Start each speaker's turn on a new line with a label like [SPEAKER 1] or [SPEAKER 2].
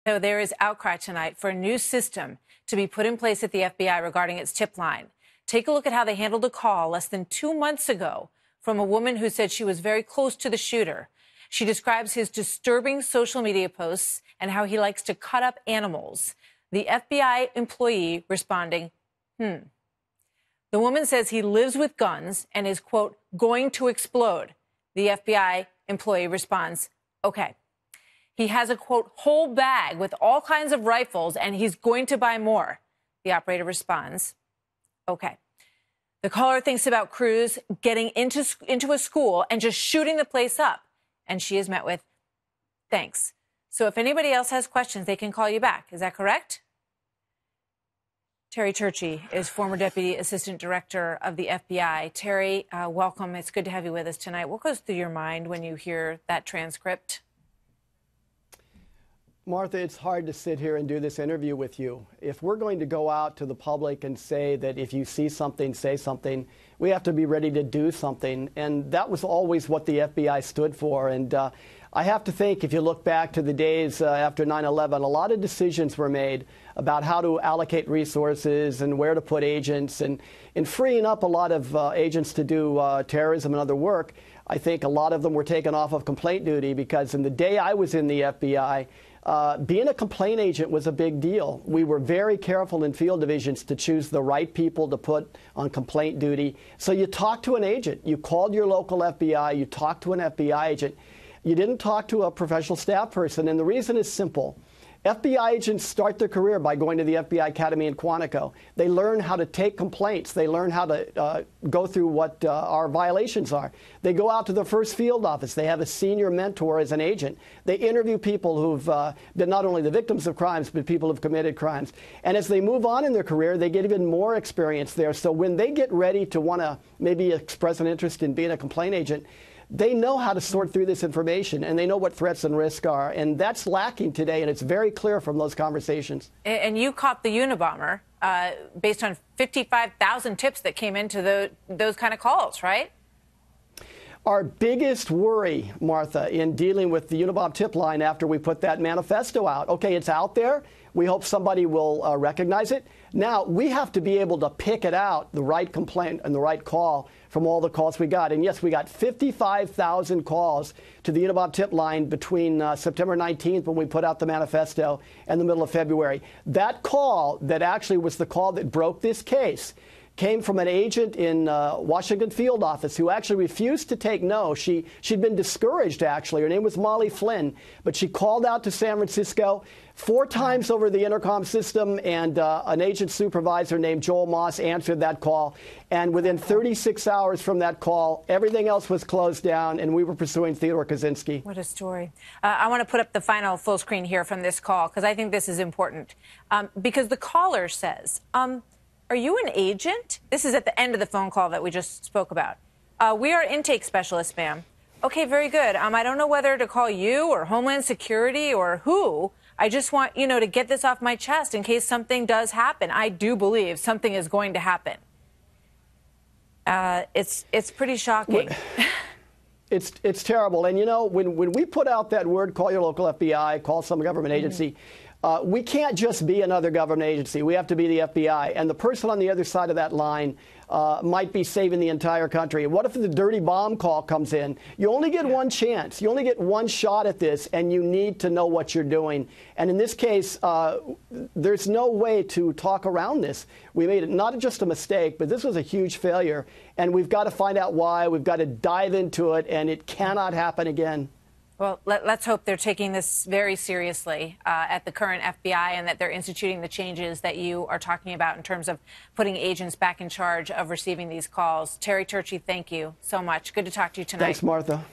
[SPEAKER 1] So there is outcry tonight for a new system to be put in place at the FBI regarding its tip line. Take a look at how they handled a call less than 2 months ago from a woman who said she was very close to the shooter. She describes his disturbing social media posts and how he likes to cut up animals. The FBI employee responding, The woman says he lives with guns and is, quote, going to explode. The FBI employee responds, okay. He has a, quote, whole bag with all kinds of rifles, and he's going to buy more. The operator responds, okay. The caller thinks about Cruz getting into a school and just shooting the place up. And she is met with, thanks. So if anybody else has questions, they can call you back. Is that correct? Terry Turchie is former Deputy Assistant Director of the FBI. Terry, welcome. It's good to have you with us tonight. What goes through your mind when you hear that transcript?
[SPEAKER 2] Martha, it's hard to sit here and do this interview with you. If we're going to go out to the public and say that if you see something, say something, we have to be ready to do something. And that was always what the FBI stood for. And I have to think, if you look back to the days after 9/11, a lot of decisions were made about how to allocate resources and where to put agents. And in freeing up a lot of agents to do terrorism and other work, I think a lot of them were taken off of complaint duty, because in the day I was in the FBI, being a complaint agent was a big deal. We were very careful in field divisions to choose the right people to put on complaint duty. So you talked to an agent. You called your local FBI. You talked to an FBI agent. You didn't talk to a professional staff person. And the reason is simple. FBI agents start their career by going to the FBI Academy in Quantico. They learn how to take complaints. They learn how to go through what our violations are. They go out to their first field office. They have a senior mentor as an agent. They interview people who've been not only the victims of crimes, but people who've committed crimes. And as they move on in their career, they get even more experience there. So when they get ready to want to maybe express an interest in being a complaint agent, they know how to sort through this information, and they know what threats and risks are. And that's lacking today, and it's very clear from those conversations.
[SPEAKER 1] And you caught the Unabomber based on 55,000 tips that came into those kind of calls, right?
[SPEAKER 2] Our biggest worry, Martha, in dealing with the Unabomber tip line after we put that manifesto out, okay, it's out there. We hope somebody will recognize it. Now, we have to be able to pick it out, the right complaint and the right call from all the calls we got. And yes, we got 55,000 calls to the Unabomber tip line between September 19th, when we put out the manifesto, and the middle of February. That call that actually was the call that broke this case came from an agent in Washington field office who actually refused to take no. She'd been discouraged, actually. Her name was Molly Flynn, but she called out to San Francisco 4 times over the intercom system, and an agent supervisor named Joel Moss answered that call. And within 36 hours from that call, everything else was closed down, and we were pursuing Theodore Kaczynski.
[SPEAKER 1] What a story. I want to put up the final full screen here from this call, because I think this is important. Because the caller says, are you an agent? This is at the end of the phone call that we just spoke about. We are intake specialists, ma'am. Okay, very good. I don't know whether to call you or Homeland Security or who. I just want, to get this off my chest in case something does happen. I do believe something is going to happen. It's pretty shocking.
[SPEAKER 2] It's terrible. And, when we put out that word, call your local FBI, call some government agency, we can't just be another government agency. We have to be the FBI. And the person on the other side of that line might be saving the entire country. What if the dirty bomb call comes in? You only get one chance. You only get one shot at this, and you need to know what you're doing. And in this case, there's no way to talk around this. We made it not just a mistake, but this was a huge failure. And we've got to find out why. We've got to dive into it, and it cannot happen again.
[SPEAKER 1] Well, let's hope they're taking this very seriously at the current FBI, and that they're instituting the changes that you are talking about in terms of putting agents back in charge of receiving these calls. Terry Turchie, thank you so much. Good to talk to you tonight.
[SPEAKER 2] Thanks, Martha.